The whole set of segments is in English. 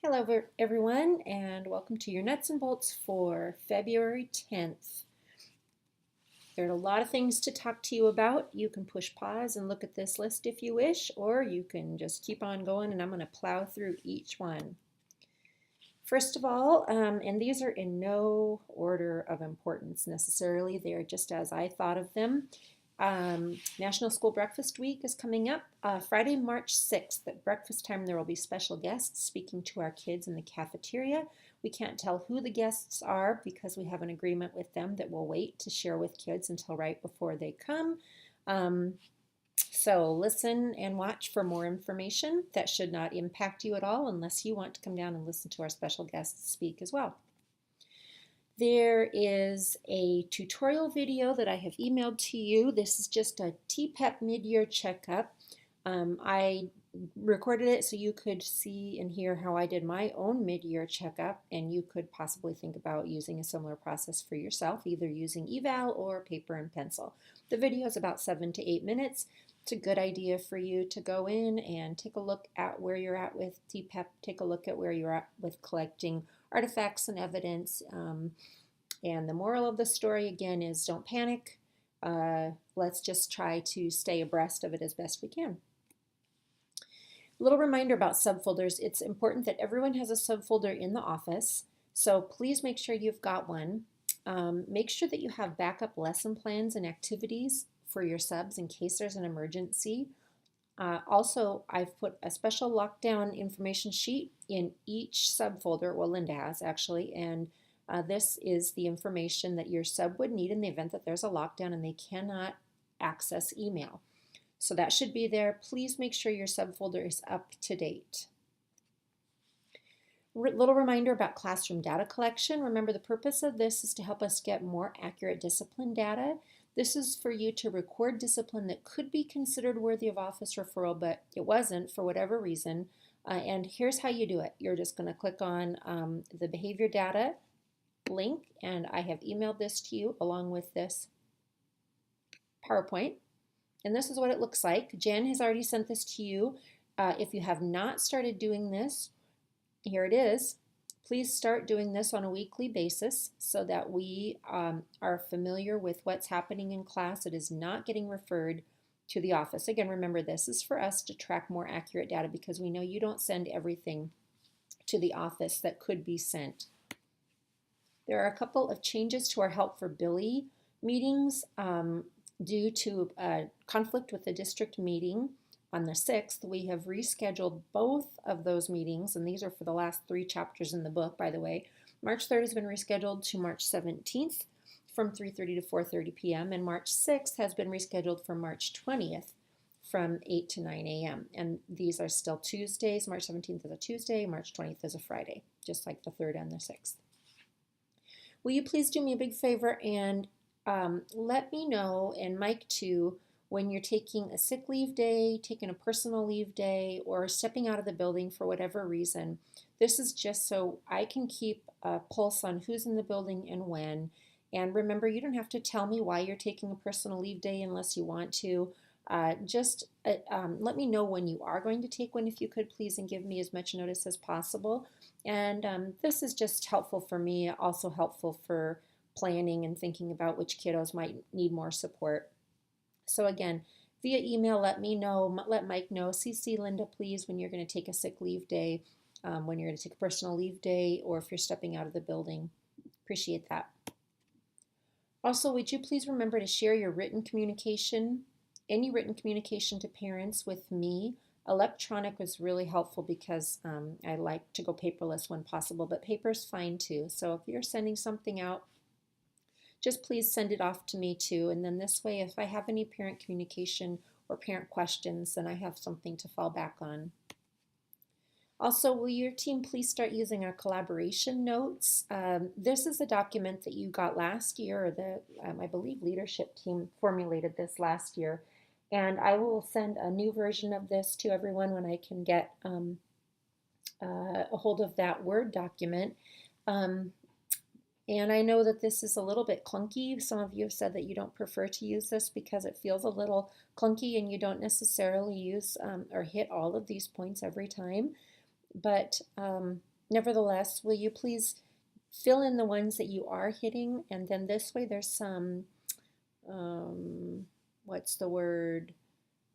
Hello everyone, and welcome to your nuts and bolts for February 10th. There are a lot of things to talk to you about. You can push pause and look at this list if you wish, or you can just keep on going and I'm going to plow through each one. First of all, and these are in no order of importance necessarily, they are just as I thought of them. National School Breakfast Week is coming up. Friday, March 6th at breakfast time there will be special guests speaking to our kids in the cafeteria. We can't tell who the guests are because we have an agreement with them that we'll wait to share with kids until right before they come. So listen and watch for more information. That should not impact you at all unless you want to come down and listen to our special guests speak as well. There is a tutorial video that I have emailed to you. This is just a TPEP mid-year checkup. I recorded it so you could see and hear how I did my own mid-year checkup, and you could possibly think about using a similar process for yourself, either using eval or paper and pencil. The video is about 7 to 8 minutes. It's a good idea for you to go in and take a look at where you're at with TPEP, take a look at where you're at with collecting artifacts and evidence. And the moral of the story again is don't panic. Let's just try to stay abreast of it as best we can. A little reminder about subfolders. It's important that everyone has a subfolder in the office, so please make sure you've got one. Make sure that you have backup lesson plans and activities for your subs in case there's an emergency. Also, I've put a special lockdown information sheet in each subfolder, well, Linda has actually, and this is the information that your sub would need in the event that there's a lockdown and they cannot access email. So that should be there. Please make sure your subfolder is up to date. Little reminder about classroom data collection. Remember, the purpose of this is to help us get more accurate discipline data. This is for you to record discipline that could be considered worthy of office referral, but it wasn't for whatever reason. And here's how you do it. You're just going to click on the behavior data link, and I have emailed this to you along with this PowerPoint. And this is what it looks like. Jen has already sent this to you. If you have not started doing this, here it is. Please start doing this on a weekly basis so that we are familiar with what's happening in class. It is not getting referred to the office. Again, remember, this is for us to track more accurate data because we know you don't send everything to the office that could be sent. There are a couple of changes to our Help for Billy meetings due to a conflict with the district meeting on the 6th. We have rescheduled both of those meetings, and these are for the last 3 chapters in the book, by the way. March 3rd has been rescheduled to March 17th from 3:30 to 4:30 p.m. and March 6th has been rescheduled for March 20th from 8 to 9 a.m. And these are still Tuesdays. March 17th is a Tuesday, March 20th is a Friday, just like the 3rd and the 6th. Will you please do me a big favor and let me know, and Mike too, when you're taking a sick leave day, taking a personal leave day, or stepping out of the building for whatever reason. This is just so I can keep a pulse on who's in the building and when. And remember, you don't have to tell me why you're taking a personal leave day unless you want to. Just let me know when you are going to take one, if you could please, and give me as much notice as possible. And this is just helpful for me, also helpful for planning and thinking about which kiddos might need more support. So again, via email, let me know, let Mike know, CC Linda please when you're going to take a sick leave day, when you're going to take a personal leave day, or if you're stepping out of the building. Appreciate that. Also, would you please remember to share your written communication, any written communication to parents with me. Electronic was really helpful because I like to go paperless when possible, but paper's fine too. So if you're sending something out, just please send it off to me too. And then this way, if I have any parent communication or parent questions, then I have something to fall back on. Also, will your team please start using our collaboration notes? This is a document that you got last year, or the I believe leadership team formulated this last year. And I will send a new version of this to everyone when I can get a hold of that Word document. And I know that this is a little bit clunky. Some of you have said that you don't prefer to use this because it feels a little clunky and you don't necessarily use or hit all of these points every time. But Nevertheless, will you please fill in the ones that you are hitting, and then this way there's some, what's the word,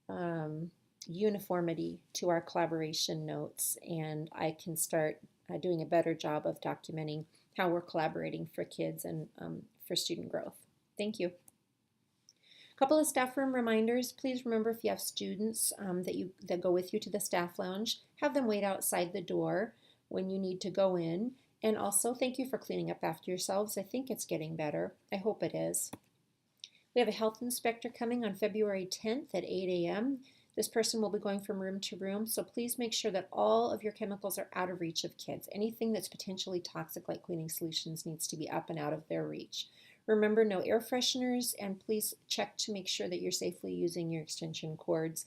um, uniformity to our collaboration notes, and I can start doing a better job of documenting how we're collaborating for kids and for student growth. Thank you. A couple of staff room reminders. Please remember, if you have students that go with you to the staff lounge, have them wait outside the door when you need to go in. And also, thank you for cleaning up after yourselves. I think it's getting better. I hope it is. We have a health inspector coming on February 10th at 8 a.m. This person will be going from room to room, so please make sure that all of your chemicals are out of reach of kids. Anything that's potentially toxic, like cleaning solutions, needs to be up and out of their reach. Remember, no air fresheners, and please check to make sure that you're safely using your extension cords.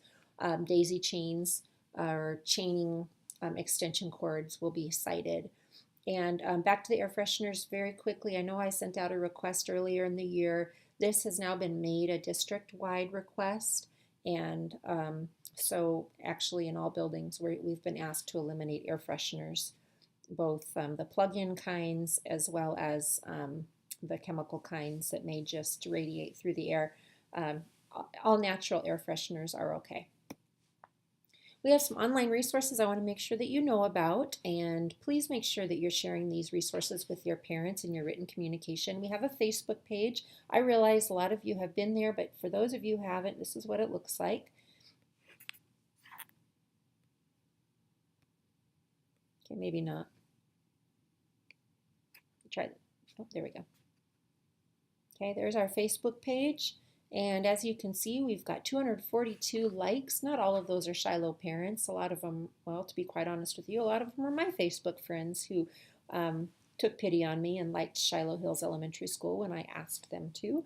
Daisy chains or chaining extension cords will be cited. And back to the air fresheners very quickly. I know I sent out a request earlier in the year. This has now been made a district-wide request, and so actually in all buildings we've been asked to eliminate air fresheners, both the plug-in kinds as well as the chemical kinds that may just radiate through the air. All natural air fresheners are okay. We have some online resources I want to make sure that you know about, and please make sure that you're sharing these resources with your parents in your written communication. We have a Facebook page. I realize a lot of you have been there, but for those of you who haven't, this is what it looks like. Okay, maybe not. Try that. Oh, there we go. Okay, there's our Facebook page. And as you can see, we've got 242 likes. Not all of those are Shiloh parents. A lot of them, well, to be quite honest with you, a lot of them are my Facebook friends who took pity on me and liked Shiloh Hills Elementary School when I asked them to.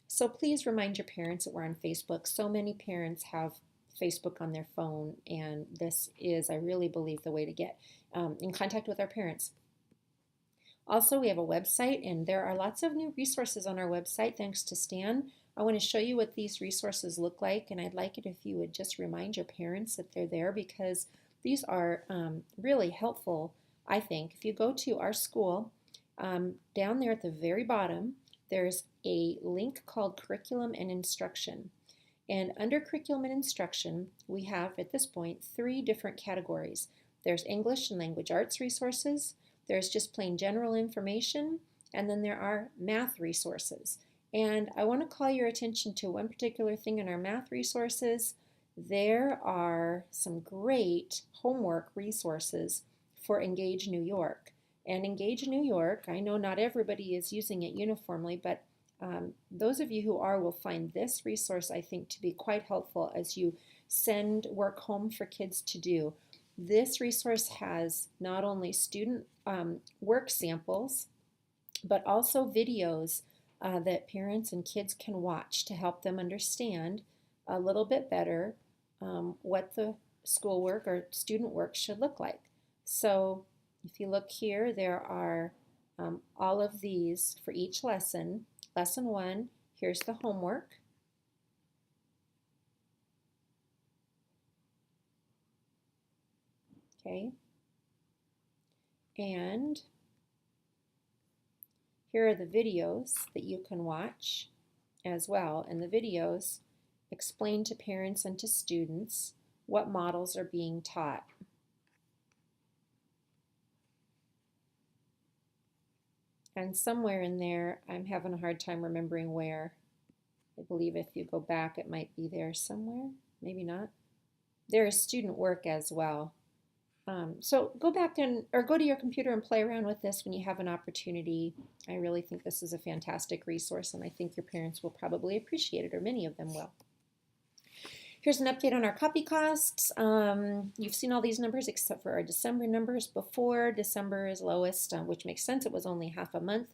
So please remind your parents that we're on Facebook. So many parents have Facebook on their phone, and this is, I really believe, the way to get in contact with our parents. Also, we have a website, and there are lots of new resources on our website thanks to Stan. I want to show you what these resources look like, and I'd like it if you would just remind your parents that they're there, because these are really helpful, I think. If you go to our school, down there at the very bottom, there's a link called Curriculum and Instruction. And under Curriculum and Instruction, we have, at this point, 3 different categories. There's English and Language Arts resources, there's just plain general information, and then there are math resources. And I want to call your attention to one particular thing in our math resources. There are some great homework resources for Engage New York. And Engage New York, I know not everybody is using it uniformly, but those of you who are will find this resource, I think, to be quite helpful as you send work home for kids to do. This resource has not only student work samples, but also videos that parents and kids can watch to help them understand a little bit better what the schoolwork or student work should look like. So if you look here, there are all of these for each lesson. Lesson 1, here's the homework. Okay, and here are the videos that you can watch as well, and the videos explain to parents and to students what models are being taught. And somewhere in there, I'm having a hard time remembering where. I believe if you go back, it might be there somewhere, maybe not. There is student work as well. So go back or go to your computer and play around with this when you have an opportunity. I really think this is a fantastic resource, and I think your parents will probably appreciate it, or many of them will. Here's an update on our copy costs. You've seen all these numbers except for our December numbers before. December is lowest, which makes sense. It was only half a month.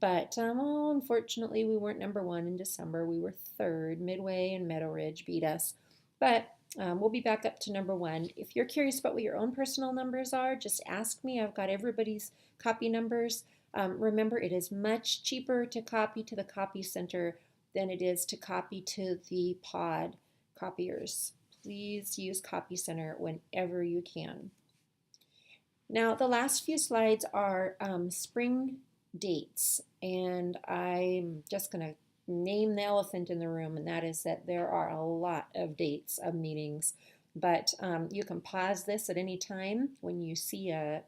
But unfortunately, we weren't number 1 in December. We were 3rd. Midway and Meadow Ridge beat us. But we'll be back up to number 1. If you're curious about what your own personal numbers are, just ask me. I've got everybody's copy numbers. Remember, it is much cheaper to copy to the copy center than it is to copy to the pod copiers. Please use Copy Center whenever you can. Now, the last few slides are spring dates, and I'm just going to name the elephant in the room, and that is that there are a lot of dates of meetings. But you can pause this at any time when you see a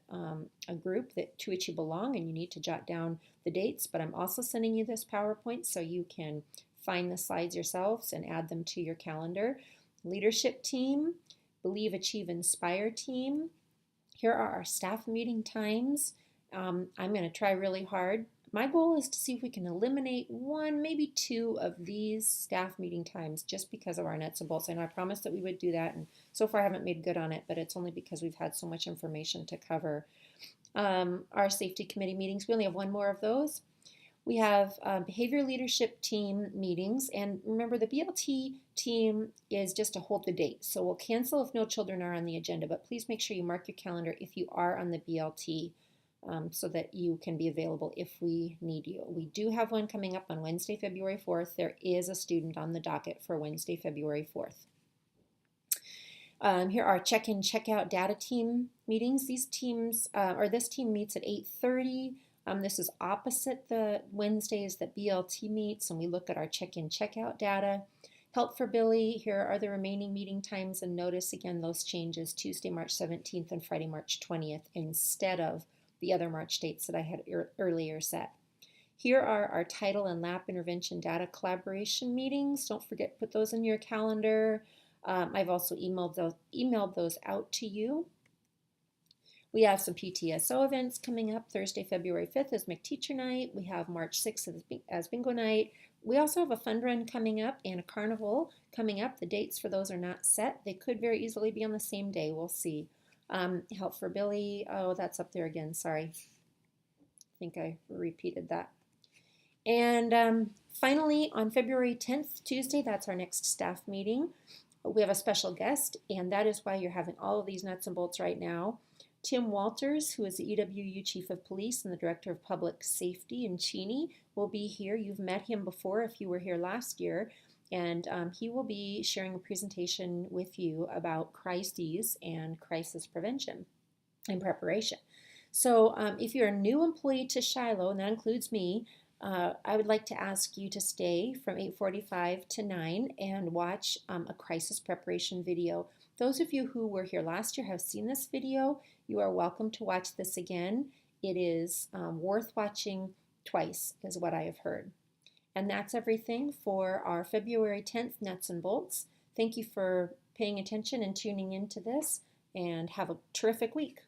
group to which you belong and you need to jot down the dates. But I'm also sending you this PowerPoint so you can find the slides yourselves and add them to your calendar. Leadership team, Believe, Achieve, Inspire team. Here are our staff meeting times. I'm going to try really hard. My goal is to see if we can eliminate one, maybe two of these staff meeting times just because of our nuts and bolts. I know I promised that we would do that, and so far I haven't made good on it, but it's only because we've had so much information to cover. Our safety committee meetings, we only have one more of those. We have behavior leadership team meetings, and remember the BLT team is just to hold the date. So we'll cancel if no children are on the agenda, but please make sure you mark your calendar if you are on the BLT so that you can be available if we need you. We do have one coming up on Wednesday, February 4th. There is a student on the docket for Wednesday, February 4th. Here are check-in, check-out data team meetings. These teams, or this team meets at 8:30. This is opposite the Wednesdays that BLT meets, and we look at our check-in, check-out data. Help for Billy, here are the remaining meeting times, and notice again those changes, Tuesday, March 17th and Friday, March 20th, instead of the other March dates that I had earlier set. Here are our title and lap intervention data collaboration meetings. Don't forget to put those in your calendar. I've also emailed those out to you. We have some PTSO events coming up. Thursday, February 5th is McTeacher Night. We have March 6th as Bingo Night. We also have a fun run coming up and a carnival coming up. The dates for those are not set. They could very easily be on the same day. We'll see. Help for Billy. Oh, that's up there again. Sorry. I think I repeated that. And finally, on February 10th, Tuesday, that's our next staff meeting. We have a special guest, and that is why you're having all of these nuts and bolts right now. Tim Walters, who is the EWU Chief of Police and the Director of Public Safety in Cheney, will be here. You've met him before if you were here last year, and he will be sharing a presentation with you about crises and crisis prevention and preparation. So if you're a new employee to Shiloh, and that includes me, I would like to ask you to stay from 8:45 to 9 and watch a crisis preparation video. Those of you who were here last year have seen this video. You are welcome to watch this again. It is worth watching twice, is what I have heard. And that's everything for our February 10th Nuts and Bolts. Thank you for paying attention and tuning into this, and have a terrific week.